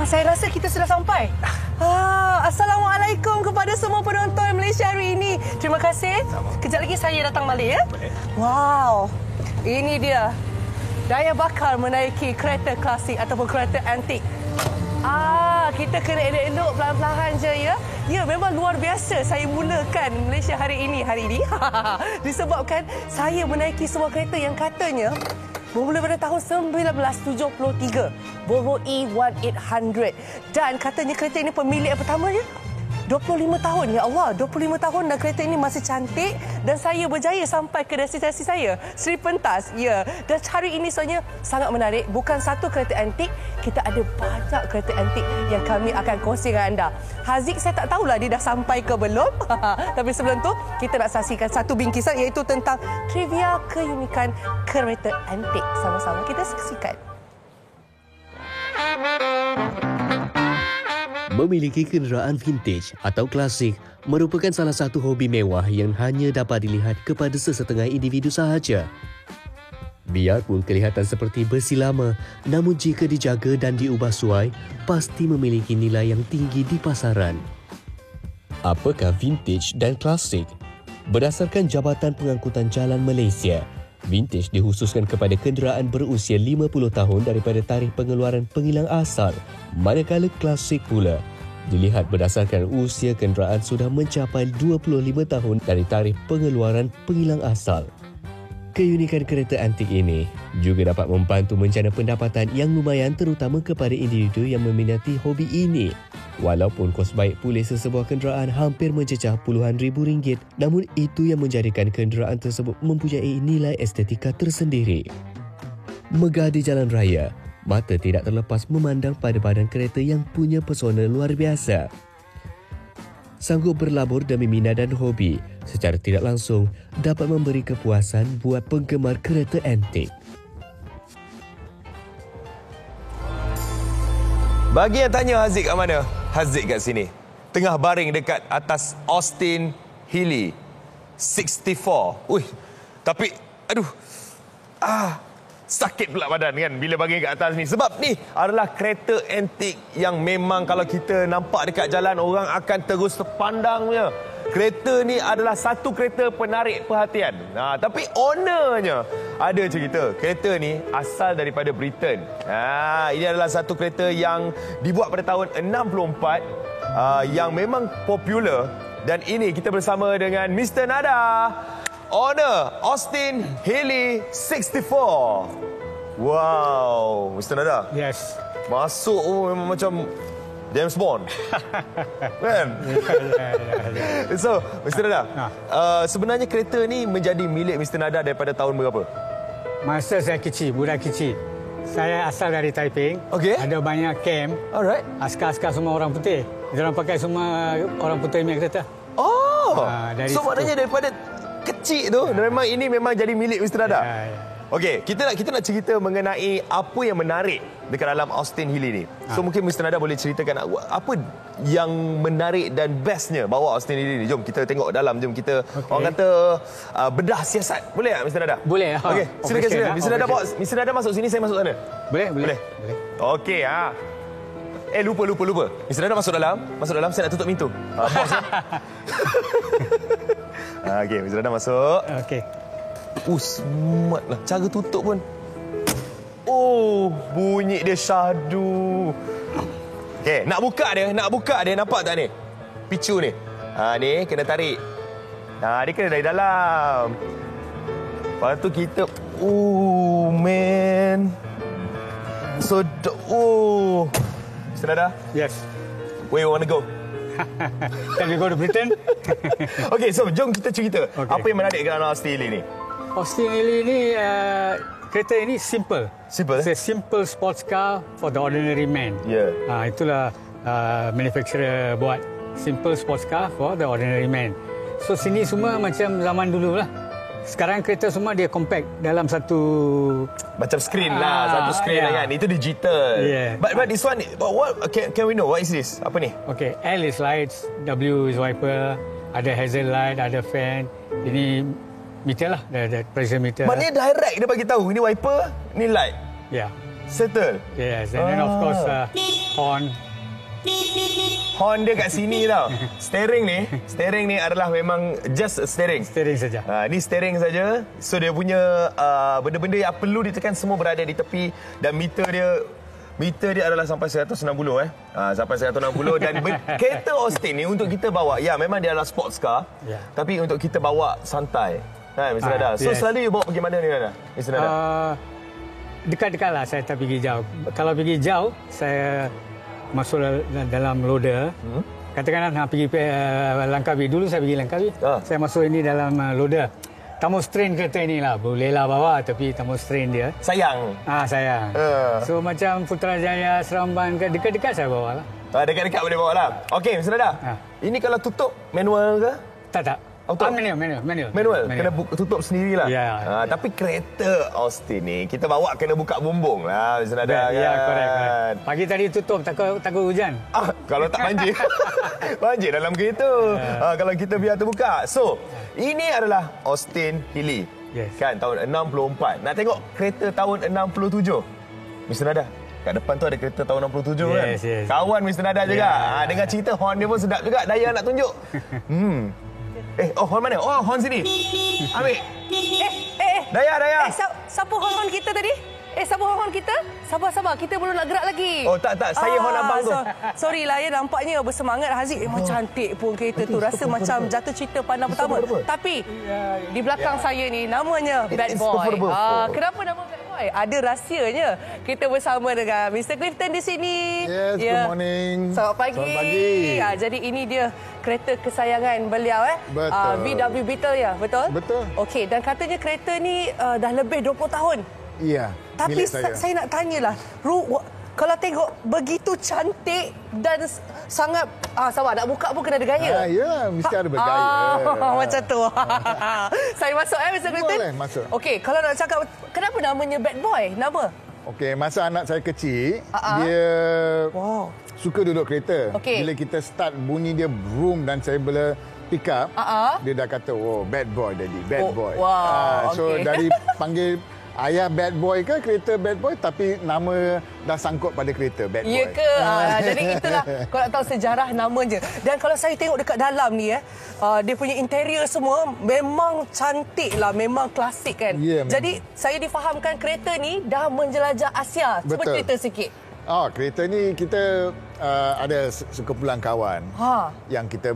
Saya rasa kita sudah sampai. Assalamualaikum kepada semua penonton Malaysia hari ini. Terima kasih. Kejap lagi saya datang balik ya. Wow. Ini dia. Daya bakar menaiki kereta klasik ataupun kereta antik. Kita kena elok-elok pelan-pelan je ya. Ya, memang luar biasa saya mulakan Malaysia hari ini. Disebabkan saya menaiki sebuah kereta yang katanya bermula pada tahun 1973, Volvo E1800. Dan katanya kereta ini pemilik yang pertamanya 25 tahun. Ya Allah, 25 tahun dan kereta ini masih cantik. Dan saya berjaya sampai ke destinasi saya, Sri Pentas. Ya, dan hari ini sebenarnya sangat menarik. Bukan satu kereta antik, kita ada banyak kereta antik yang kami akan kongsi dengan anda. Haziq, saya tak tahulah dia dah sampai ke belum. Tapi sebelum tu, kita nak saksikan satu bingkisan iaitu tentang trivia keunikan kereta antik. Sama-sama kita saksikan. Memiliki kenderaan vintage atau klasik merupakan salah satu hobi mewah yang hanya dapat dilihat kepada sesetengah individu sahaja. Biarpun kelihatan seperti besi lama, namun jika dijaga dan diubah suai, pasti memiliki nilai yang tinggi di pasaran. Apakah vintage dan klasik? Berdasarkan Jabatan Pengangkutan Jalan Malaysia, vintage dikhususkan kepada kenderaan berusia 50 tahun daripada tarikh pengeluaran penghilang asal, manakala klasik pula dilihat berdasarkan usia kenderaan sudah mencapai 25 tahun dari tarikh pengeluaran penghilang asal. Keunikan kereta antik ini juga dapat membantu menjana pendapatan yang lumayan terutama kepada individu yang meminati hobi ini. Walaupun kos baik pulih sesebuah kenderaan hampir mencecah puluhan ribu ringgit, namun itu yang menjadikan kenderaan tersebut mempunyai nilai estetika tersendiri. Megah di jalan raya, mata tidak terlepas memandang pada badan kereta yang punya pesona luar biasa. Sanggup berlabur demi minat dan hobi, secara tidak langsung dapat memberi kepuasan buat penggemar kereta antik. Bagi yang tanya Haziq kat mana? Haziq kat sini. Tengah baring dekat atas Austin Healey 64. Tapi aduh. Sakit pula badan kan bila baring kat atas ni. Sebab ni adalah kereta antik yang memang kalau kita nampak dekat jalan orang akan terus terpandang punya. Kereta ni adalah satu kereta penarik perhatian. Tapi ownernya ada cerita. Kereta ni asal daripada Britain. Ini adalah satu kereta yang dibuat pada tahun 64 yang memang popular. Dan ini kita bersama dengan Mr. Nada, owner Austin Healey 64. Wow, Mr. Nada. Yes. Masuk memang macam James Bond. Kan? Ya. So, Mr. Nada, sebenarnya kereta ni menjadi milik Mr. Nada daripada tahun berapa? Masa saya kecil, budak kecil. Saya asal dari Taiping. Okey. Ada banyak camp. Alright. Askar-askar semua orang putih. Diorang pakai semua orang putih punya kereta. Dari so maknanya daripada kecil tu, memang ini memang jadi milik Mr. Nada. Ya. Okey, kita nak cerita mengenai apa yang menarik dekat dalam Austin Healey ni. So mungkin Mr. Nada boleh ceritakan apa yang menarik dan bestnya bawa Austin Healey ni. Jom kita tengok dalam, jom kita orang kata bedah siasat. Boleh tak Mr. Nada? Boleh. Okey, silakan. Mr. Nada masuk sini, saya masuk sana. Boleh. Okey, lupa. Mr. Nada masuk dalam, saya nak tutup pintu. Bos. Okey, Mr. Nada masuk. Okey. Smart lah. Cara tutup pun. Bunyi dia syahdu. Okey, nak buka dia. Nampak tak ni? Picu ni. Ni kena tarik. Dia kena dari dalam. Lepas tu kita man. So Mr. Nada? Yes. Where you want to go? Can we go to Britain? Okey, so jom kita cerita. Apa yang menarik dalam Austin Healey ni? Austin Healey ni kereta ini simple. Simple? It's a simple sports car for the ordinary man. Ya. Itulah manufacturer buat simple sports car for the ordinary man. So sini semua macam zaman dulu lah. Sekarang kereta semua dia compact dalam satu macam screen lah, satu screen lah kan. Itu digital. Yeah. But this one, what can we know what is this? Apa ni? Okay, L is lights, W is wiper, ada hazard light, ada fan. Ini meter lah, ada pressure meter. Maknanya direct dia bagi tahu ini wiper, ni light. Ya. Settle. Yes, and then of course horn. Horn dia kat sini tau. Steering ni adalah memang just steering. Steering saja. Ni steering saja. So dia punya benda-benda yang perlu ditekan semua berada di tepi dan meter dia adalah sampai 160 sampai 160 dan kereta Austin ni untuk kita bawa memang dia adalah sports car. Tapi untuk kita bawa santai. Mr. Nada. So selalu you bawa pergi mana ni Mr. Nada? Dekat-dekat lah saya tak pergi jauh. Kalau pergi jauh saya masuk dalam loader. Katakanlah nak pergi Langkawi. Dulu saya pergi Langkawi. Saya masuk ini dalam loader. Thermostrain kereta ini lah. Bolehlah bawa tapi thermostrain dia. Sayang. Sayang. So macam Putrajaya, Seremban, dekat-dekat saya bawa lah. Dekat-dekat boleh bawa lah. Okey, Mr. Nada. Ini kalau tutup manual ke? Tak. Auto? Manual. Kena tutup sendirilah. Ya. Tapi kereta Austin ni kita bawa kena buka bumbung lah, Mr. Nada. Ya, correct. Pagi tadi tutup takut hujan. Kalau tak banjir. Banjir dalam kereta. Kalau kita biar terbuka. So, ini adalah Austin Healey. Yes. Kan tahun 64. Nak tengok kereta tahun 67. Mr. Nada. Kat depan tu ada kereta tahun 67 kan. Yes. Kawan Mr. Nada juga. Dengar cerita horn dia pun sedap juga. Daya nak tunjuk. Horn mana? Horn sini. Ambil. Daya. Siapa horn kita tadi? Siapa horn kita? Sabar. Kita belum nak gerak lagi. Tak. Saya horn abang tu. Sorry lah nampaknya bersemangat Haziq. Memang cantik pun kereta tu. Rasa macam jatuh cinta pandang pertama. Tapi di belakang saya ni namanya Bad Boy. Kenapa nama Bad Boy? Ada rahsianya. Kita bersama dengan Mr. Clifton di sini. Yes, good morning. Selamat pagi. Jadi ini dia kereta kesayangan beliau Betul. VW Beetle ya, betul? Betul. Okey, dan katanya kereta ni dah lebih 20 tahun. Iya. Tapi saya nak tanyalah, kalau tengok begitu cantik dan sangat sabar nak buka pun kena ada gaya. Ya, mesti ada bergaya. Macam tu. Saya masuk Mr. Clifton? Boleh masuk. Okey, kalau nak cakap kenapa namanya Bad Boy? Nama? Okey, masa anak saya kecil, dia suka duduk kereta. Okey. Bila kita start bunyi dia vroom dan saya bila pick up, dia dah kata, bad boy daddy, bad boy. So dari panggil ayah bad boy ke kereta bad boy, tapi nama dah sangkut pada kereta bad boy. Ya ke? Jadi itulah kalau nak tahu sejarah namanya. Dan kalau saya tengok dekat dalam ni dia punya interior semua memang cantik lah, memang klasik kan. Jadi saya difahamkan kereta ni dah menjelajah Asia. Cuba cerita sikit. Kereta ni kita ada sekumpulan kawan yang kita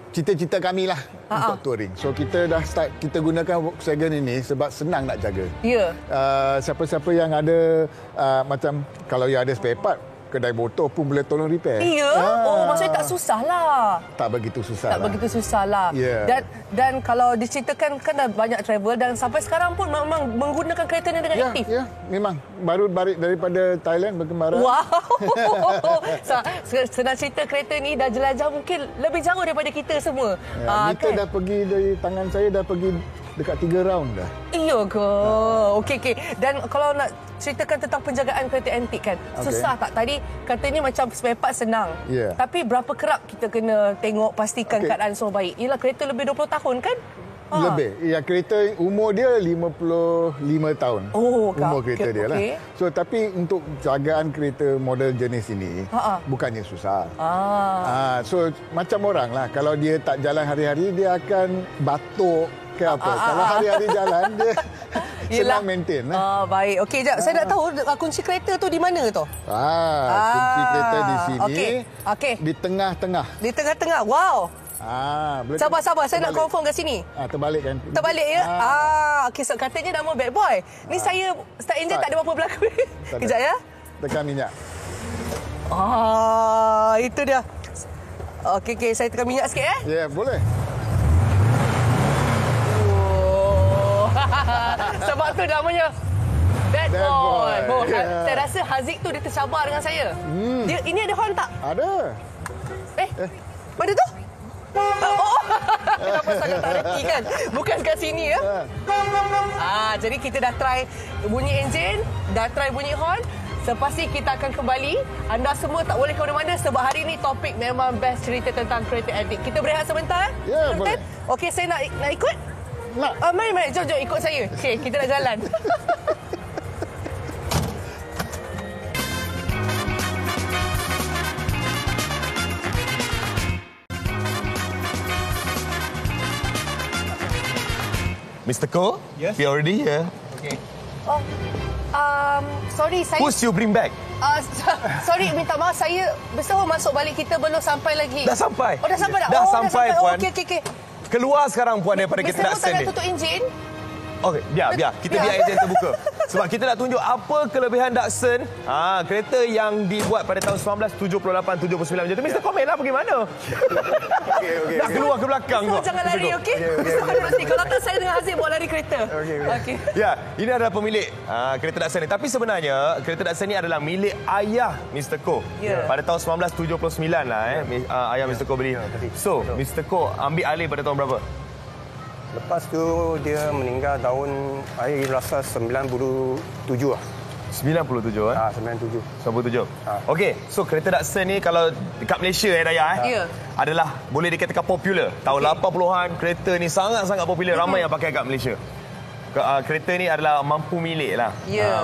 cita-cita kami lah untuk touring. So kita dah start, kita gunakan Volkswagen ini sebab senang nak jaga. Ya. Siapa-siapa yang ada macam kalau yang ada spare part, kedai motor pun boleh tolong repair. Ya. Maksudnya tak susah lah. Tak begitu susah. Begitu susah lah. Yeah. Dan kalau diceritakan kan dah banyak travel dan sampai sekarang pun memang menggunakan kereta ni dengan aktif. Ya, memang. Baru balik daripada Thailand berkembaran. Wow. Senang cerita kereta ni dah jelajah mungkin lebih jauh daripada kita semua. Kita dah pergi dari tangan saya dah pergi dekat 3 round dah. Iya ke? Okey. Dan kalau nak ceritakan tentang penjagaan kereta antik kan, susah tak? Tadi katanya macam spare part senang. Tapi berapa kerap kita kena tengok pastikan keadaan semua baik? Yelah kereta lebih 20 tahun kan? Lebih. Ya, kereta umur dia 55 tahun. Umur kereta dia lah. So tapi untuk jagaan kereta model jenis ini bukannya susah. So macam orang lah, kalau dia tak jalan hari-hari dia akan batuk ke apa. Kalau hari-hari jalan dia senang maintain lah. Baik. Okey, jap. Saya nak tahu kunci kereta tu di mana tu? Kunci kereta di sini. Okey. Di tengah-tengah. Di tengah-tengah. Wow. Sabar. Saya nak confirm kat sini. Terbalik kan? Terbalik ya? Okey, so katanya nama Bad Boy. Ni saya start engine tak ada apa-apa berlaku. Kejap ya. Tekan minyak. Itu dia. Okey, saya tekan minyak sikit Ya, boleh. Sebab tu namanya Bad Boy. Saya rasa Haziq tu dia tercabar dengan saya. Ini ada horn tak? Ada. Mana tu? Kenapa sangat tak reti kan? Bukan kat sini ya. Jadi kita dah try bunyi enjin, dah try bunyi horn. Selepas ni kita akan kembali. Anda semua tak boleh ke mana-mana sebab hari ni topik memang best cerita tentang kereta antik. Kita berehat sebentar. Ya, boleh. Okey, saya nak ikut. Mari, jom ikut saya. Okey, kita nak jalan. Mr. Ko, Yes? we already here. Okay. Oh, sorry, saya... Who's you bring back? Sorry, minta maaf. Saya besar masuk balik. Kita belum sampai lagi. Dah sampai? Oh, dah sampai dah? Dah Oh, sampai, Puan. Okey. Keluar sekarang, Puan, daripada kereta Mr. Ko Datsun tak ni. nak tutup enjin? Okey, biar. Kita biar enjin terbuka. Sebab kita nak tunjuk apa kelebihan Datsun. Kereta yang dibuat pada tahun 1978-79 macam tu. Mr. Komen lah pergi mana? Okey. Nak keluar ke belakang So, kau. jangan lari, okey? Mr. Ko nanti. Kalau tak, saya dengan Haziq bawa lari kereta. Okey. Ya, ini adalah pemilik kereta Datsun ni. Tapi sebenarnya, kereta Datsun ni adalah milik ayah Mr. Ko. Ya. Pada tahun 1979 lah. Ayah Mr. Ko beli. So, Mr. Ko ambil alih pada tahun berapa? Lepas tu dia meninggal tahun saya rasa 97 lah. 97 97. 97. Okey, so kereta Datsun ni kalau dekat Malaysia Daya Ya. adalah boleh dikatakan popular. Tahun 80-an kereta ni sangat-sangat popular, ramai yang pakai kat Malaysia. Kereta ni adalah mampu milik lah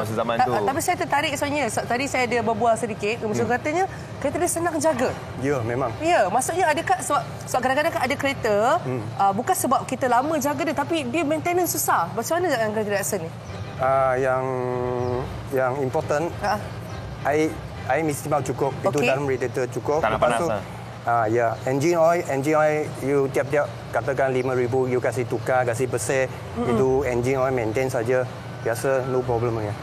masa zaman tu. Tapi saya tertarik sebenarnya. Tadi saya ada berbual sedikit. Maksud katanya kereta dia senang jaga. Ya, memang. Ya, maksudnya adakah sebab kadang-kadang ada kereta bukan sebab kita lama jaga dia tapi dia maintenance susah. Macam mana dengan kereta Datsun ni? Yang important, air mesti mau cukup. Itu dalam radiator cukup. Tak nak panas lah. Ya, engine oil you tiap-tiap katakan 5,000 you kasih tukar, kasih bersih. Itu engine oil maintain saja. Biasa no problem ya.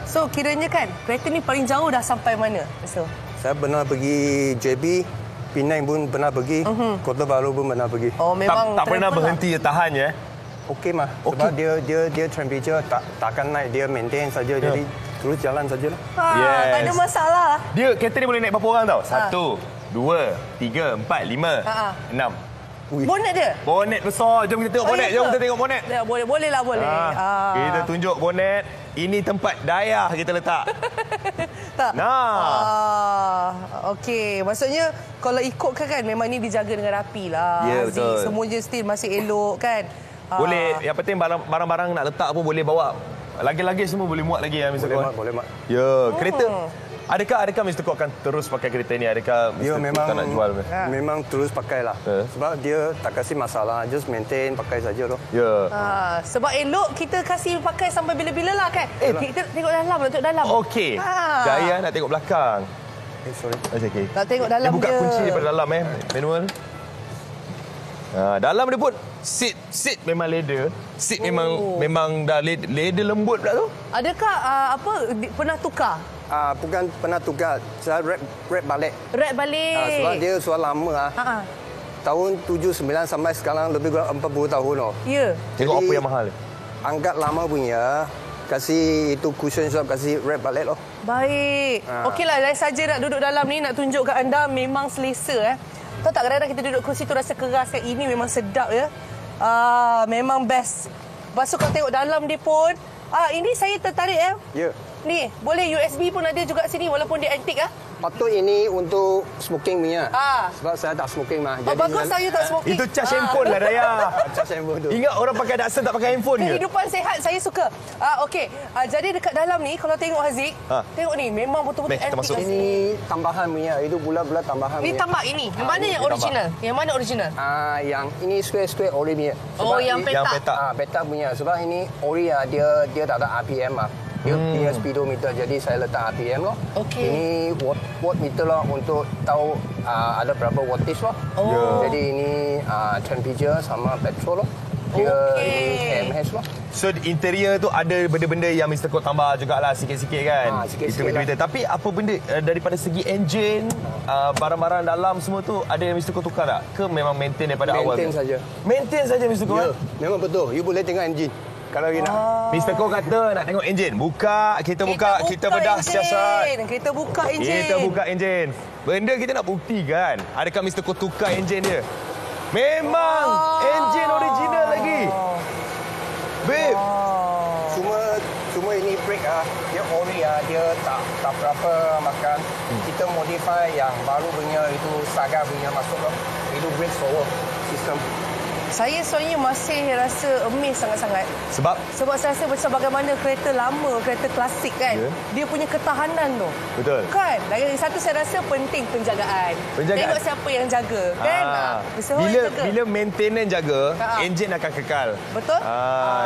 So kiranya kan kereta ni paling jauh dah sampai mana? So saya pernah pergi JB, Penang pun pernah pergi, Kota Baru pun pernah pergi. Oh, memang tak pernah berhenti tahan ya. Okey mah. Sebab dia temperature takkan naik, dia maintain saja. Jadi terus jalan sajalah. Tak ada masalah. Dia kereta ni boleh naik berapa orang tau? 1, 2, 3, 4, 5, 6. Bonet dia? Bonet besar. Jom kita tengok bonet. Jom kita tengok bonet. Ya, boleh lah. Kita tunjuk bonet. Ini tempat dayah kita letak. Tak. Okey, maksudnya kalau ikutkan kan memang ni dijaga dengan rapi lah. Ya, Haziq, betul. semuanya still masih elok kan. Boleh, yang penting barang-barang nak letak pun boleh bawa. Lagi-lagi semua boleh muat lagi ya Mr. Ko. Boleh mak. Ya, kereta. Adakah Mr. Ko akan terus pakai kereta ni? Adakah Mr. Ko tak nak jual? Memang terus pakailah. Sebab dia tak kasih masalah, just maintain pakai saja loh. Ya. Sebab elok kita kasih pakai sampai bila-bila lah kan. Kita tengok dalam. Okey. Jaya nak tengok belakang. Sorry. Okey. Nak tengok dalam dia buka dia. kunci daripada dalam manual. Dalam dia pun seat memang leather. Seat memang dah leather lembut pula tu. Adakah pernah tukar? Bukan pernah tukar. Saya rap balik. Rap balik. Sebab dia soal lama tahun 79 sampai sekarang lebih kurang 40 tahun loh. Ya. Tengok apa yang mahal. Angkat lama punya, kasih itu cushion shop, kasih wrap balik loh. Baik. Okeylah, saya saja nak duduk dalam ni nak tunjuk kat anda memang selesa Tahu tak kadang-kadang kita duduk kursi tu rasa keras kan. Ini memang sedap ya. Memang best. Lepas tu kalau tengok dalam dia pun ini saya tertarik Ya. Ni, boleh USB pun ada juga sini walaupun dia antik Patut ini untuk smoking punya. Sebab saya tak smoking mah. Jadi bagus saya tak smoking. Itu charge handphone lah Daya. Charge handphone tu. Ingat orang pakai Datsun tak pakai handphone ke? Kehidupan sehat saya suka. Okey. Jadi dekat dalam ni kalau tengok Haziq, tengok ni memang betul-betul kita antik. masuk. Ini tambahan punya. Itu bulat-bulat tambahan Ni punya. tambah ini. Yang mana yang original? Yang mana original? Yang ini square ori punya. Oh, yang Yang petak. petak. Petak punya. Sebab ini ori dia tak ada RPM lah. Dia speedometer, jadi saya letak RPM loh. Okey. Ini watt meter loh untuk tahu ada berapa wattage loh. Jadi ini temperature sama petrol loh. Dia ini mAh loh. So interior tu ada benda-benda yang Mr. Ko tambah jugalah sikit-sikit kan. Sikit-sikit lah. Tapi apa benda daripada segi enjin, barang-barang dalam semua tu ada yang Mr. Ko tukar tak? Ke memang maintain daripada awal? Maintain saja. Maintain saja Mr. Ko. Ya, memang betul. You boleh tengok enjin. Kalau you nak. Mr. Ko kata nak tengok enjin. Kita bedah siasat. Kita buka enjin. Kita buka enjin. Benda kita nak buktikan. Adakah Mr. Ko tukar enjin dia? Memang enjin original lagi. Babe. Cuma ini brake dia ori dia tak berapa makan. Kita modify yang baru punya itu Saga punya masuk loh. Itu brake forward system. Saya sebenarnya masih rasa amazed sangat-sangat. Sebab saya rasa macam bagaimana kereta lama, kereta klasik kan. Dia punya ketahanan tu. Betul. Kan? Lagi satu saya rasa penting penjagaan. Tengok siapa yang jaga. Kan? Bila maintenance jaga, enjin akan kekal. Betul.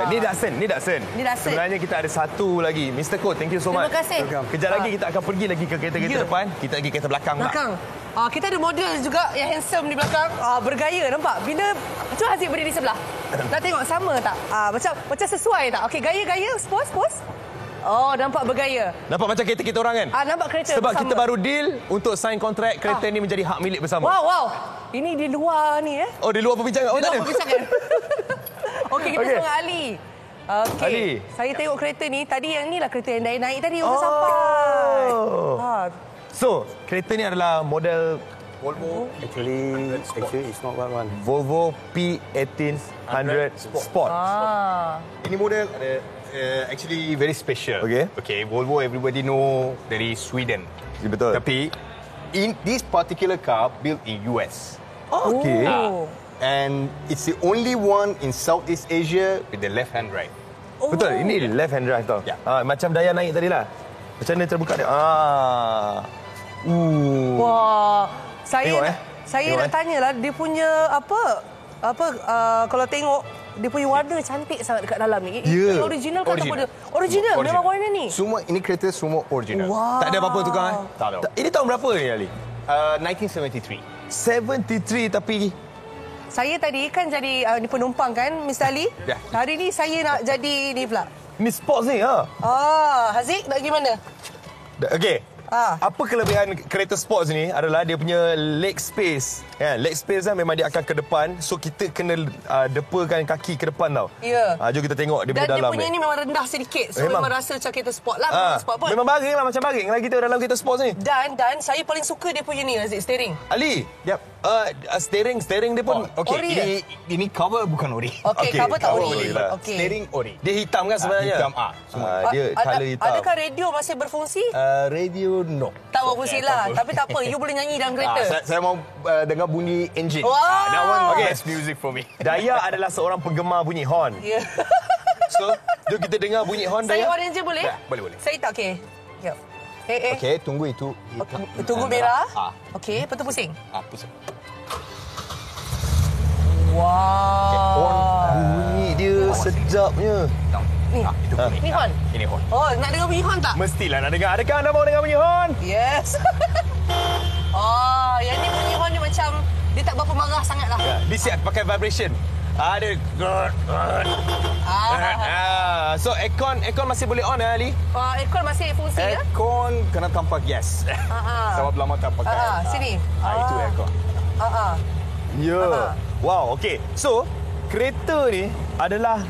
Ni Datsun. Sebenarnya kita ada satu lagi. Mr. Ko, thank you so much. Terima kasih. Kejap lagi kita akan pergi lagi ke kereta-kereta depan. Kita pergi kereta belakang pula. Kita ada model juga yang handsome di belakang. Bergaya, nampak? Bila cuba Haziq berdiri di sebelah. Nak tengok sama tak? Macam sesuai tak? Okey, gaya-gaya, pose. Oh, nampak bergaya. Nampak macam kereta kita orang kan? Nampak kereta Sebab bersama. kita baru deal untuk sign kontrak kereta ni menjadi hak milik bersama. Wow. Ini di luar ni Oh, di luar perbincangan. Di luar perbincangan. Okey, kita dengan Ali. Okey. Ali. Saya tengok kereta ni. Tadi yang ni lah kereta yang naik tadi. Sampai. So, kereta ni adalah model Volvo. Actually, it's not that one. Volvo P1800 Sport. Ini model actually very special. Okay, Volvo everybody know dari Sweden. Betul. Tapi in this particular car built in US. Okay. And it's the only one in Southeast Asia with the left-hand drive. Betul, ini left hand drive tau. Macam Daya naik tadi lah. Macam mana terbuka dia? Wah. Saya Tengok, nak tanyalah dia punya kalau tengok dia punya warna cantik sangat dekat dalam ni. Ini original ke ataupun original? Memang warna ni. Semua ini kereta semua original. Wow. Tak ada apa-apa tukar Tak ada. Ini tahun berapa ni Ali? 1973. 73 tapi Saya tadi kan jadi penumpang kan, Mr. Ali. Hari ni saya nak jadi ni pula. Ni sports ni Haziq nak pergi mana? Okey. Apa kelebihan kereta sports ni adalah dia punya leg space. Leg space kan memang dia akan ke depan. So kita kena depakan kaki ke depan tau. Ya. Jom kita tengok dia punya Dan dalam dia punya ni memang rendah sedikit. So memang rasa macam kereta sport lah. Sport pun. Memang baring lah macam baring lah kita dalam kereta sports ni. Dan saya paling suka dia punya ni Haziq, steering. Ali. Steering dia pun okey. Ini cover bukan ori. Okey, cover tak ori. Steering ori. Dia hitam kan sebenarnya? Hitam dia color hitam. Adakah radio masih berfungsi? Radio no. Tak berfungsi lah. Tapi tak apa, you boleh nyanyi dalam kereta. Saya mau dengar bunyi enjin. That one best music for me. Daya adalah seorang penggemar bunyi horn. Ya. So, jom kita dengar bunyi horn Saya Daya. orange je boleh? Boleh. Saya tak okey. Jap. Okey, tunggu itu. Tunggu merah. Okey, lepas tu pusing. Pusing. Wow. Bunyi dia sedapnya. Ni. Ni horn. Ini horn. Oh, nak dengar bunyi horn tak? Mestilah nak dengar. Adakah anda mau dengar bunyi horn? Yes. Yang ni bunyi horn dia macam dia tak berapa marah sangat lah. Dia siap pakai vibration. Ada. So aircon masih boleh on Ali? Aircon masih fungsi ya? Aircon kena tanpa gas. Sebab lama tak pakai. Sini. Itu aircon. Ya. Wow, okey. So, kereta ni adalah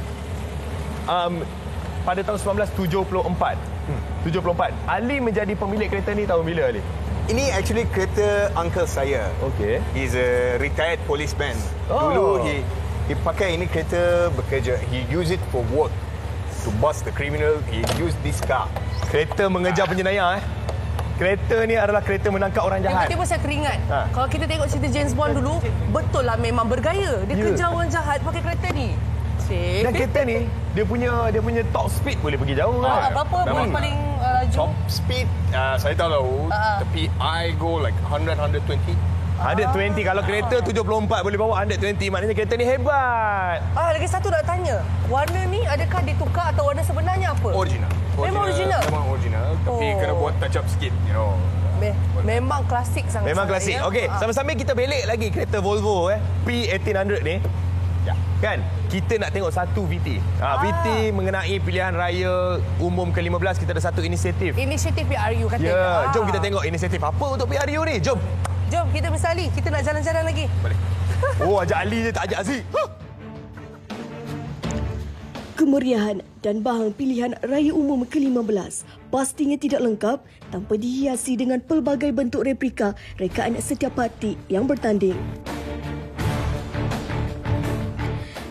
pada tahun 1974. 74. Ali menjadi pemilik kereta ni tahun bila Ali? Ini actually kereta uncle saya. Okey. He's a retired policeman. Dulu he pakai ini kereta bekerja. He use it for work. To bust the criminal, he use this car. Kereta mengejar penjenayah Kereta ni adalah kereta menangkap orang jahat. Tiba-tiba saya teringat. Kalau kita tengok cerita James Bond dulu, betul lah memang bergaya. Dia kejar orang jahat pakai kereta ni. Dan kereta ni dia punya top speed boleh pergi jauh kan. Berapa paling laju? Top speed saya tak tahu, tapi I go like 120. 120 kalau kereta 74 boleh bawa 120, maknanya kereta ni hebat. Lagi satu nak tanya. Warna ni adakah ditukar atau warna sebenarnya apa? Original. Memang original. Memang original, tapi kena buat touch up sikit, Memang klasik sangat. Memang klasik. Okey, sambil-sambil kita belik lagi kereta Volvo P1800 ni. Ya. Kan? Kita nak tengok satu VT. VT mengenai pilihan raya umum ke-15, kita ada satu inisiatif. Inisiatif PRU kata. Ya, jom kita tengok inisiatif apa untuk PRU ni. Jom. Jom kita Mr. Ali, kita nak jalan-jalan lagi. Boleh. Ajak Ali je, tak ajak Aziz. Kemeriahan dan bahang pilihan raya umum ke-15 pastinya tidak lengkap tanpa dihiasi dengan pelbagai bentuk replika rekaan setiap parti yang bertanding.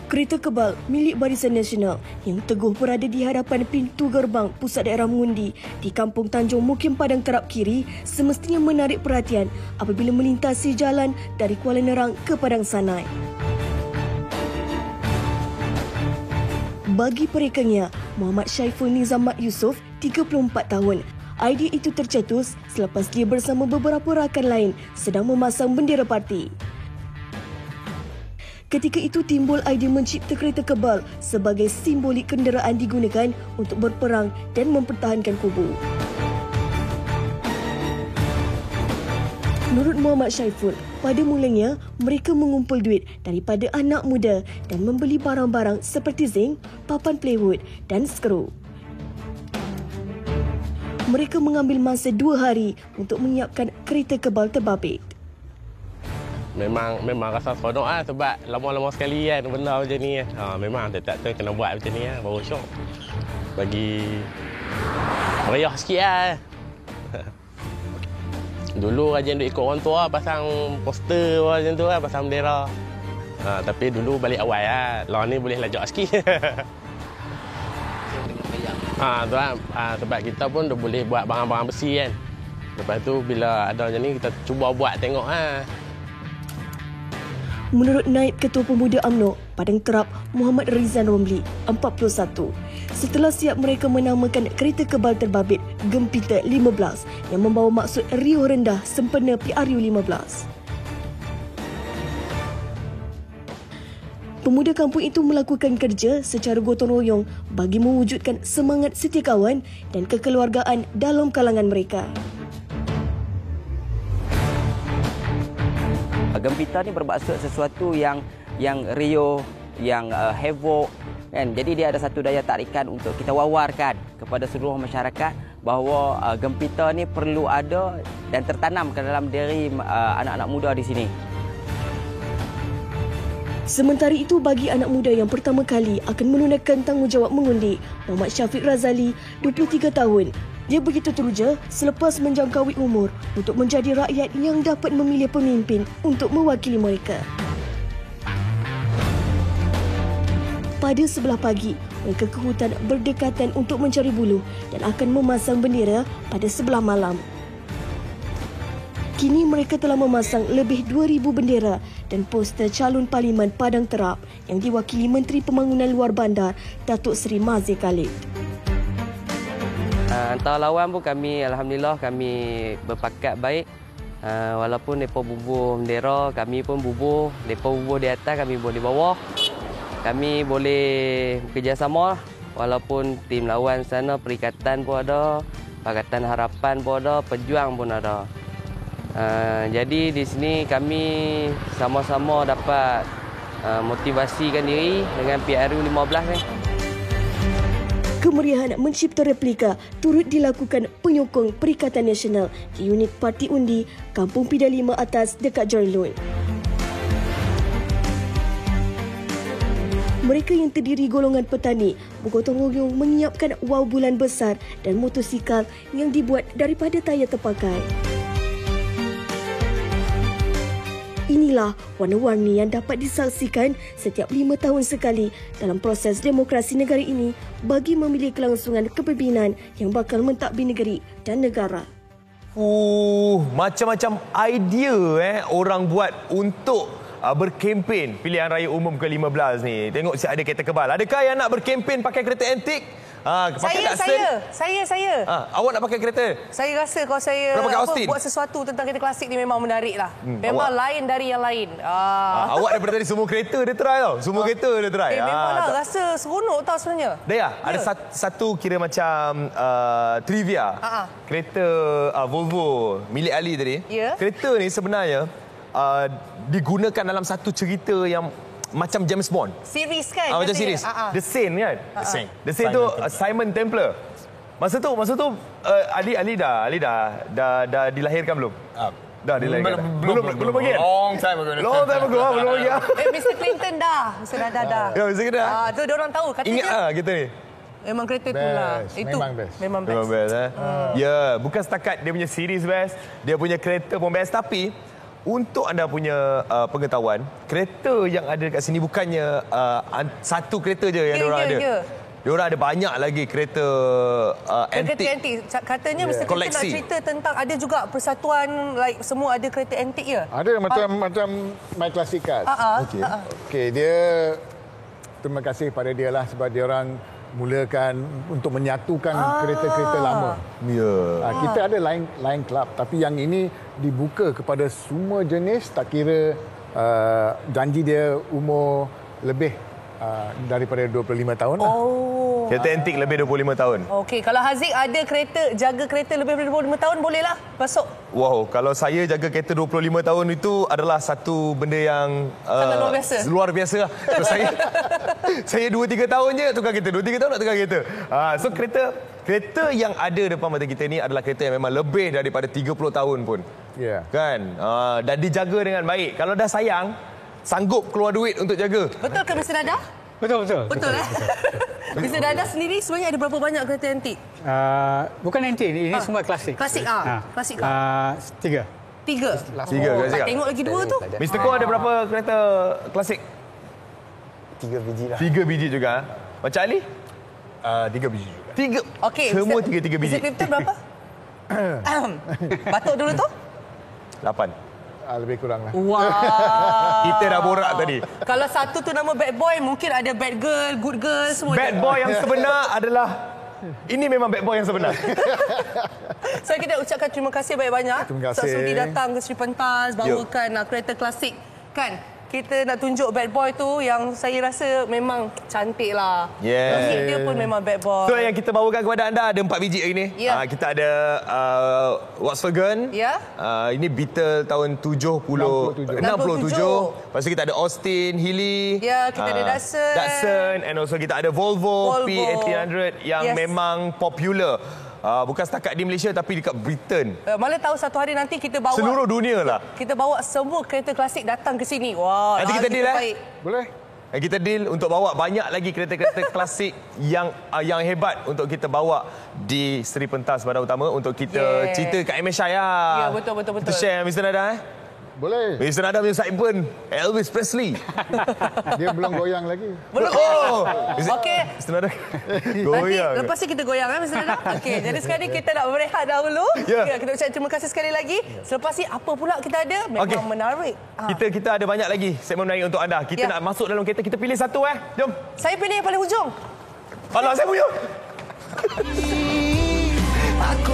Kereta kebal milik Barisan Nasional yang teguh berada di hadapan pintu gerbang pusat daerah mengundi di Kampung Tanjung Mukim Padang Terap Kiri semestinya menarik perhatian apabila melintasi jalan dari Kuala Nerang ke Padang Sanai. Bagi perekanya, Muhammad Syaiful Nizam Mat Yusof, 34 tahun. Idea itu tercetus selepas dia bersama beberapa rakan lain sedang memasang bendera parti. Ketika itu timbul idea mencipta kereta kebal sebagai simbolik kenderaan digunakan untuk berperang dan mempertahankan kubu. Menurut Muhammad Syaiful, pada mulanya mereka mengumpul duit daripada anak muda dan membeli barang-barang seperti zinc, papan plywood dan skru. Mereka mengambil masa 2 hari untuk menyiapkan kereta kebal terbabit. Memang rasa seronok lah sebab lama-lama sekali kan benda macam ni. Memang tak kena buat macam ni baru syok. Bagi meriah sikit lah. Dulu rajin duk ikut orang tua pasang poster macam tu lah, pasang bendera. Tapi dulu balik awal lah. Lawan ni boleh lajak sikit. Tu kan. Sebab kita pun dah boleh buat barang-barang besi kan. Lepas tu bila ada macam ni kita cuba buat tengok lah. Menurut Naib Ketua Pemuda UMNO Padang Terap Muhammad Rizan Romli, 41. Setelah siap mereka menamakan kereta kebal terbabit Gempita 15 yang membawa maksud riuh rendah sempena PRU 15. Pemuda kampung itu melakukan kerja secara gotong royong bagi mewujudkan semangat setiakawan dan kekeluargaan dalam kalangan mereka. Gempita ni bermaksud sesuatu yang riuh, yang havoc kan. Jadi dia ada satu daya tarikan untuk kita wawarkan kepada seluruh masyarakat bahawa gempita ni perlu ada dan tertanam ke dalam diri anak-anak muda di sini. Sementara itu, bagi anak muda yang pertama kali akan menunaikan tanggungjawab mengundi, Muhammad Syafiq Razali, 23 tahun. Dia begitu teruja selepas menjangkaui umur untuk menjadi rakyat yang dapat memilih pemimpin untuk mewakili mereka. Pada sebelah pagi, mereka ke hutan berdekatan untuk mencari buluh dan akan memasang bendera pada sebelah malam. Kini mereka telah memasang lebih 2,000 bendera dan poster calon Parlimen Padang Terap yang diwakili Menteri Pembangunan Luar Bandar, Datuk Seri Mazir Khalid. Antara lawan pun kami, alhamdulillah kami berpakat baik. Walaupun mereka bubuh bendera, kami pun bubuh. Mereka bubuh di atas, kami bubuh di bawah. Kami boleh bekerjasama walaupun tim lawan sana, Perikatan pun ada, Pakatan Harapan pun ada, Pejuang pun ada. Jadi di sini kami sama-sama dapat motivasikan diri dengan PRU 15 ni. Kemeriahan mencipta replika turut dilakukan penyokong Perikatan Nasional di unit Parti Undi Kampung Pida 5 Atas dekat Jorlun. Mereka yang terdiri golongan petani bergotong royong menyiapkan wau bulan besar dan motosikal yang dibuat daripada tayar terpakai. Inilah warna-warni yang dapat disaksikan setiap 5 tahun sekali dalam proses demokrasi negara ini bagi memilih kelangsungan kepimpinan yang bakal mentadbir negeri dan negara. Macam-macam idea orang buat untuk berkempen pilihan raya umum ke-15 ni. Tengok si ada kereta kebal. Adakah yang nak berkempen pakai kereta antik? Saya. Awak nak pakai kereta? Saya rasa kalau saya buat sesuatu tentang kereta klasik ni memang menarik lah. Memang lain dari yang lain. Awak daripada tadi semua kereta dia try tau. Semua kereta dia try. Memanglah rasa seronok tau sebenarnya. Daya, ada satu kira macam trivia. Kereta Volvo milik Ali tadi. Kereta ni sebenarnya digunakan dalam satu cerita yang macam James Bond. Series kan? Macam series. The Saint kan? The Saint tu Simon Templar. Masa tu Ali dah dilahirkan belum? Dah dilahirkan. Belum lagi. Long time ago. Belum lagi. Mr. Clinton dah. Mr. dah. Ya, Mr. Clinton. Tu dia orang tahu katanya. Ingat kita ni. Memang kereta tu lah. Itu memang best. Ya, bukan setakat dia punya series best, dia punya kereta pun best, tapi untuk anda punya pengetahuan, kereta yang ada dekat sini bukannya satu kereta je yang diorang ada. Diorang ada banyak lagi kereta antik. Kereta antik. Katanya mesti kita nak cerita tentang ada juga persatuan semua ada kereta antik ya? Ada macam My Classic Cars. Okey, dia terima kasih pada dia lah sebab dia orang mulakan untuk menyatukan kereta-kereta lama. Kita ada Line Club, tapi yang ini dibuka kepada semua jenis, tak kira janji dia umur lebih daripada 25 tahun. Kereta antik lebih 25 tahun. Okey, kalau Haziq ada jaga kereta lebih daripada 25 tahun, bolehlah masuk. Wow, kalau saya jaga kereta 25 tahun itu adalah satu benda yang sangat luar biasa. Luar biasa lah. So, saya 2-3 tahun je tukar kereta. 2-3 tahun nak tukar kereta. So kereta yang ada depan mata kita ni adalah kereta yang memang lebih daripada 30 tahun pun. Kan? Dan dijaga dengan baik. Kalau dah sayang, sanggup keluar duit untuk jaga. Betul ke Mr. Dada? Betul. Betul Mr. Dada sendiri sebenarnya ada berapa banyak kereta antik? Bukan antik, ini semua klasik. Klasik klasik 3. 3. Tak tengok lagi 2 tu. Mr. Ko ada berapa kereta klasik? 3 biji lah. 3 biji juga. Macam Ali? 3 biji juga. 3. Okey. Semua 3 biji. Mr. Clifton berapa? Batuk dulu tu? 8. Lebih kurang lah. Wah. Kita dah borak tadi. Kalau satu tu nama bad boy, mungkin ada bad girl, good girl, semua. Bad boy yang sebenar adalah... Ini memang bad boy yang sebenar. So kita ucapkan terima kasih banyak-banyak. Terima kasih. Sebab sudi datang ke Sri Pentas, bawakan kereta klasik. Kan? Kita nak tunjuk bad boy tu yang saya rasa memang cantik lah. Dia pun memang bad boy. So yang kita bawakan kepada anda ada 4 biji hari ni. Kita ada Volkswagen. Ini Beetle tahun 67. Lepas tu kita ada Austin, Healey. Kita ada Datsun. And also kita ada Volvo P1800 yang memang popular. Bukan setakat di Malaysia tapi dekat Britain. Malah tahu satu hari nanti kita bawa seluruh dunia lah. Kita bawa semua kereta klasik datang ke sini. Wah, nanti kita deal Boleh. Kita deal untuk bawa banyak lagi kereta-kereta klasik yang hebat untuk kita bawa di Sri Pentas pada utama untuk kita cerita kat MSI lah. Betul. Kita share Mr. Nada Boleh. Mr. Nada punya side pun Elvis Presley. Dia belum goyang lagi. Belum. Okey. Mr. Nada goyang. Nanti lepas ni kita goyang Mr. Nada. Okey, jadi sekarang ni kita nak berehat dahulu. Kita ucap terima kasih sekali lagi. Selepas ni apa pula kita ada? Memang menarik. Kita ada banyak lagi segmen menarik untuk anda. Kita nak masuk dalam kereta, kita pilih satu Jom. Saya pilih yang paling hujung. Alah, saya punya. Aku